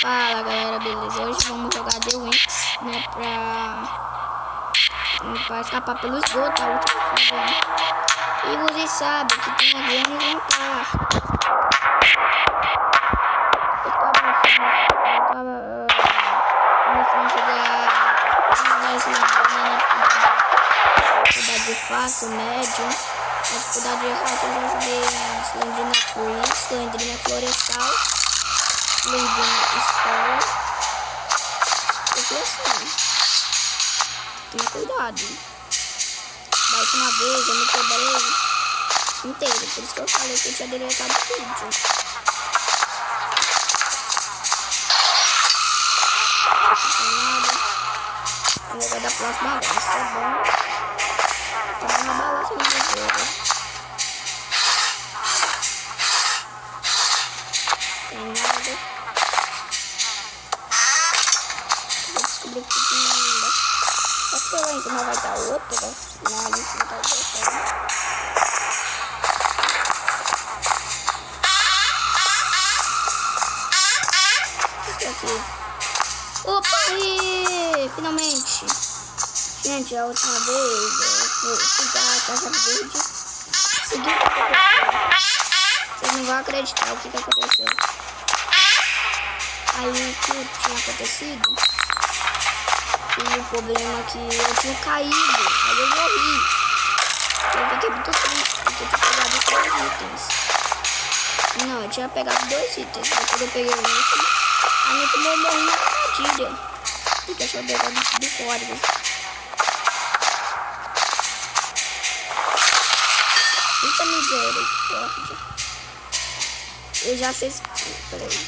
Fala galera, beleza? Hoje vamos jogar The Wings, né? Pra escapar pelo esgoto, tá? E vocês sabem que tem a game inventar. Eu tava começando a jogar dificuldade fácil, médio. A dificuldade fácil eu já joguei Slendrina Free, Slendrina Florestal, Slendrina Escola. Eu fui assim. Toma cuidado. Da última vez eu me quebrei inteiro, por isso que eu falei que eu tinha deletado o vídeo. Não tem nada. Vou jogar da próxima vez, tá bom? Tá uma balança no jogo. Tem nada. Vou descobrir que tem ainda. Só que lá em cima vai dar outra. Não, ali em cima tá outra. Aqui. Opa, aí, finalmente. Gente, a última vez eu fui da caixa verde. Segui o que aconteceu. Vocês não vão acreditar o que aconteceu. Aí o que tinha acontecido? E o problema é que eu tinha caído. Aí eu morri. Eu fiquei muito triste porque eu tinha pegado 3 itens. Não, eu tinha pegado 2 itens. Depois eu peguei o último. Aí eu morri na armadilha. Porque eu só pegando do código. Eita misericórdia. Eu já sei. Peraí.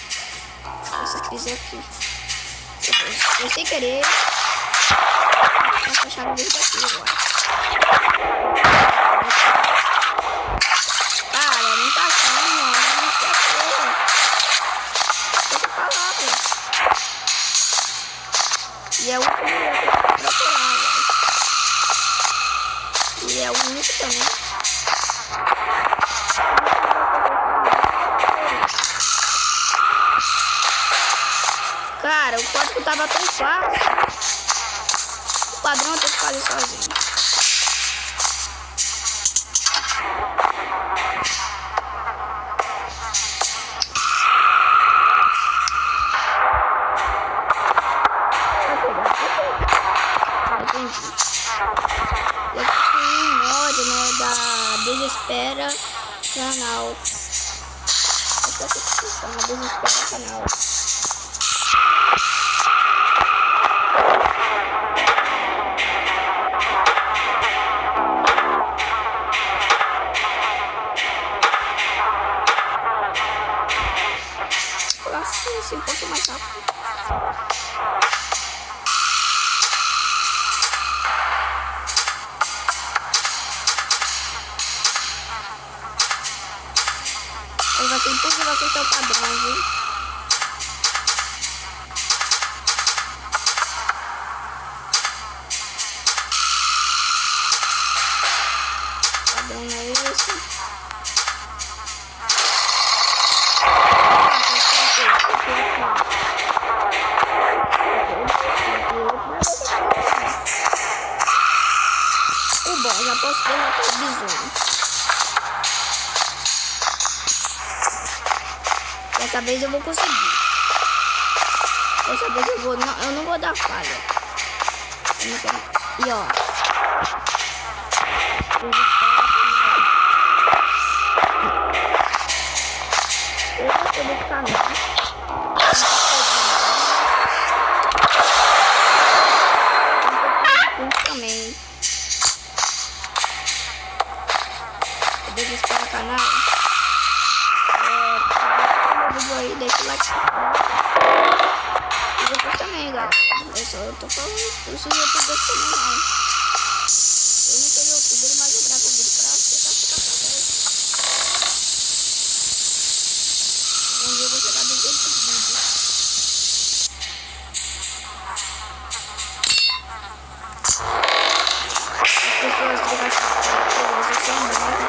Essa crise aqui. Eu sem querer. Essa chave dentro daqui agora. Cara, não tá achando, não. Não quer porra. Essa palavra. E é o único que eu vou procurar agora. E é o único também. Cara, o código tava tão fácil. O padrão eu tenho que fazer sozinho. Entendi. Eu tenho um mod, né, da Desespera Canal. Essa aqui se chama Desespera Canal. Um pouco mais rápido. Eu vou ter tudo que vai ser o padrão, viu? O padrão é esse. Bom, já posso derrotar o besouro. Dessa vez eu vou conseguir. Dessa vez eu não vou dar falha. E ó. Eu vou poder ficar também. Desespera o canal. Vídeo aí, deixa o like. E vocês também, galera. Eu tô falando, eu sou youtuber também, não. Eu não sou youtuber, mas eu gravo vídeo pra você ficar sabendo. Um dia eu vou jogar 200 vídeos. As pessoas que gostam de são muito.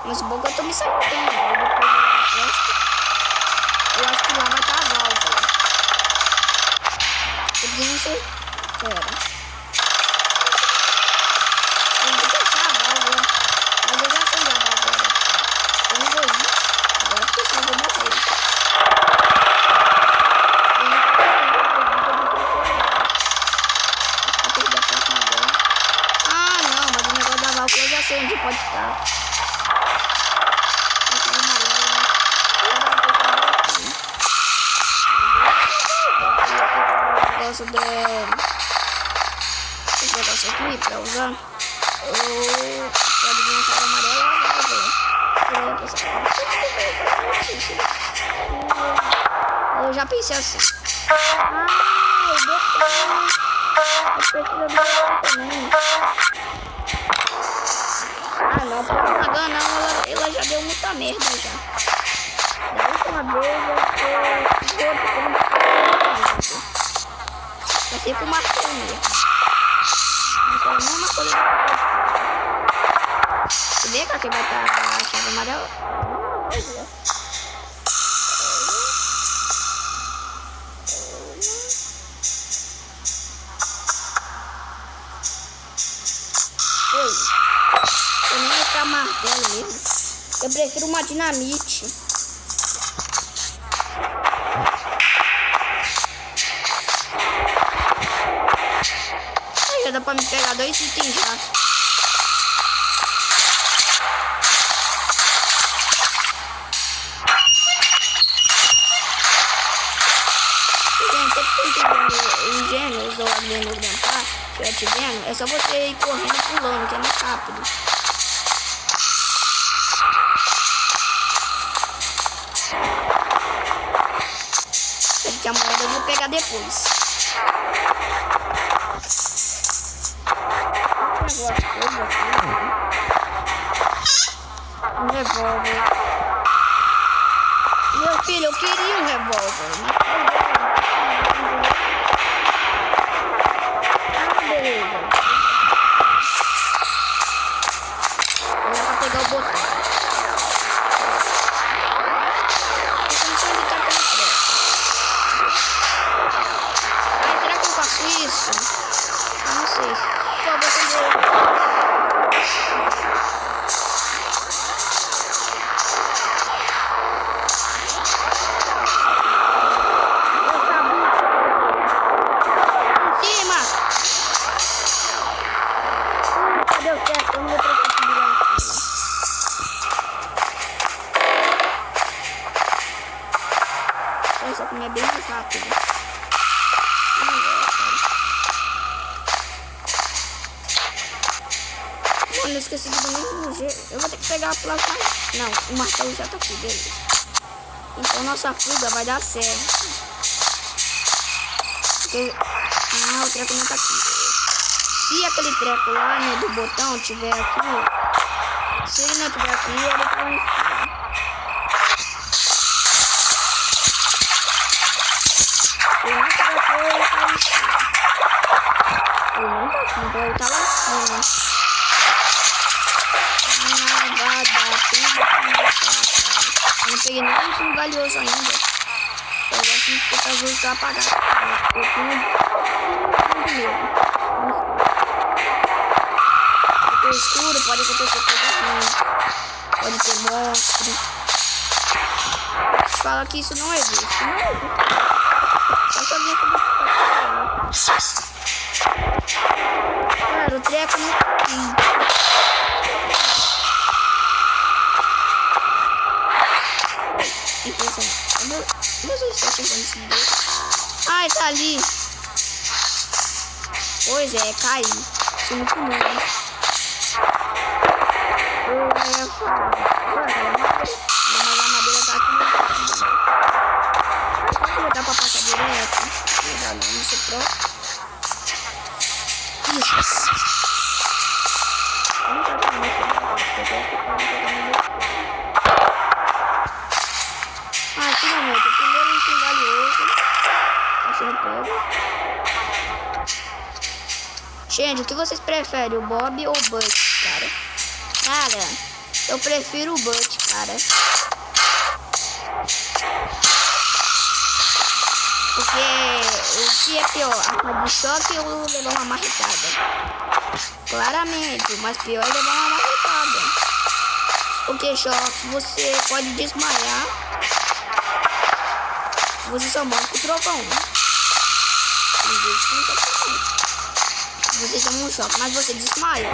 Mas bom que eu tô me sabotando. Eu acho que lá vai estar a válvula. Eu não sei. Pera. Eu vou deixar a válvula. Mas eu já sei a válvula. Eu não vou ir. Agora porque senão eu vou morrer. Eu perdi a próxima agora. Ah, não. Mas o negócio da válvula eu já sei onde pode estar. Esse negócio aqui pra usar, pode vir uma cara amarela eu já pensei assim. Não, por pagar não, ela já deu muita merda já. Da última vez eu passei com uma martelinha. Mas é a mesma coisa. Você vê que aqui vai estar a chave amarela? Oi. Eu nem ia pra martelo mesmo. Eu prefiro uma dinamite. Já dá pra me pegar 2 itens já. Gente, sempre que tiver os gêmeos ou alguém no Gampar, se estiver te vendo, é só você ir correndo pulando, que é mais rápido. Porque a moeda eu vou pegar depois. Um revólver. Meu filho, eu queria um revólver. Beleza. Dá pra pegar o botão. Será que eu faço isso? Eu não sei. Pô, vou fazer. Deu certo, eu não vou precisar subir lá em cima. Essa comida é bem mais rápida. Mano, eu esqueci de mesmo jeito. Eu vou ter que pegar a placa. Não, o martelo já tá aqui, beleza. Então nossa fuga vai dar certo. Porque... o treco não tá aqui. Se aquele treco lá, né, do botão tiver aqui, se ele não tiver aqui, ele tá lá em cima. Se ele não tiver aqui, ele tá lá em cima. Ele não tá aqui, então ele tá lá em cima. Eu não peguei nenhum item valioso ainda. Eu já sinto que as luzes estão apagadas. Eu tenho muito medo. Escuro, pode acontecer coisa ruim, pode ter monstro. Fala que isso não existe, não existe. Só sabia que cara, o treco não tem. Impressionante. Meu Deus, eu estou chegando esse Deus. Ai, tá ali. Pois é, caiu. Foi muito ruim. Mas a madeira tá aqui no não dá pra passar direto. Não dá não, não sei próprio. Isso. Não dá pra mexer. Finalmente, o primeiro item valioso. Assim eu pego. Gente, o que vocês preferem? O Bob ou o Buck, cara? Cara, Eu prefiro o Butch, cara. Porque o que é pior, arma de choque ou levar uma marretada? Claramente, mas pior é levar uma marretada. Porque choque, você pode desmaiar. Você só morre com o trovão, né? Você toma um choque, mas você desmaia.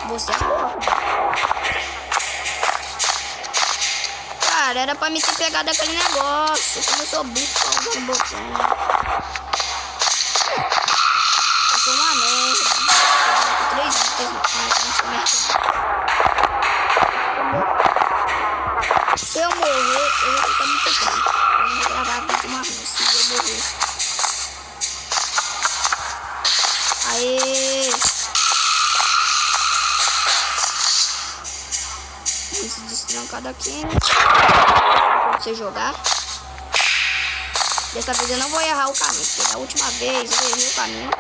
Você acorda. Cara, era pra me ter pegado aquele negócio. Como eu sou burro pra usar um botão. Eu sou uma merda. 3 dias. Se eu morrer, eu vou ficar muito triste. Eu não vou gravar vídeo mais não, se eu morrer. Aê! Vamos se destrancar daqui, né? Você jogar. Dessa vez eu não vou errar o caminho, porque da última vez eu errei o caminho.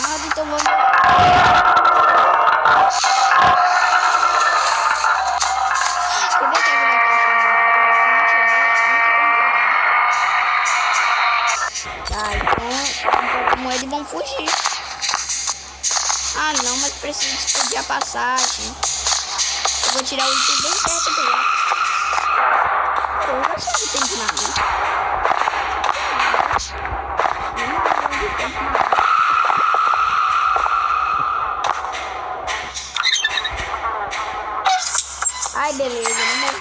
Nada, então vamos. Tá, então como eles vão fugir. Ah não, mas preciso explodir a passagem. Eu vou tirar o item bem perto do lado. Eu não sei se tem dinamite. Ai, beleza, não morri.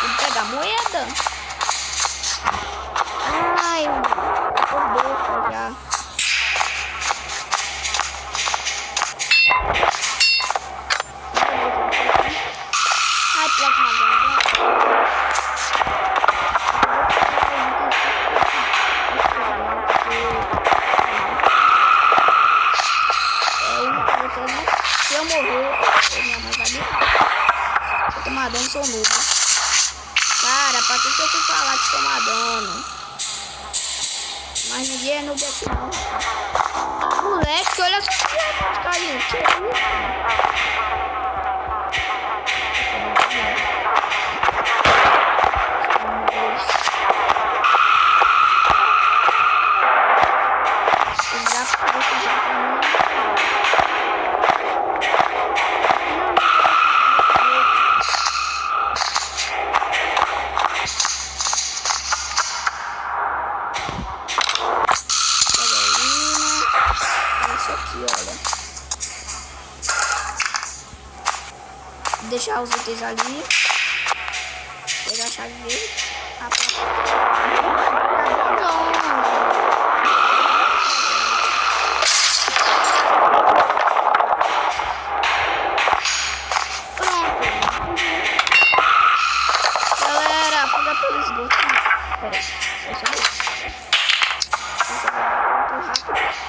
Vou pegar a moeda. Ai, tô boca já. Ai, troca uma gana. Se eu morrer, minha mãe vai me matar. Vou tomar dano, sou noob. Cara, pra que eu fui falar de tomar dano? Mas ninguém é noob aqui não. Moleque, olha só que caiu. Que é isso? Deixar os itens ali. Pegar a chave dele. Pronto. Galera, fuga pelo esgoto. Pera aí. Essa vai muito rápido.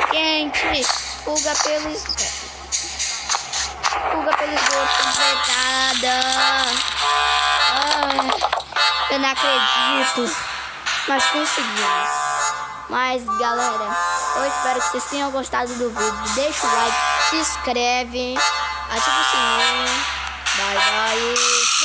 Gente, fuga pelo esgoto. Fuga pelo esgoto completada. Ai, eu não acredito. Mas conseguimos. Mas galera, eu espero que vocês tenham gostado do vídeo. Deixa o like, se inscreve, ativa o sininho. Bye bye.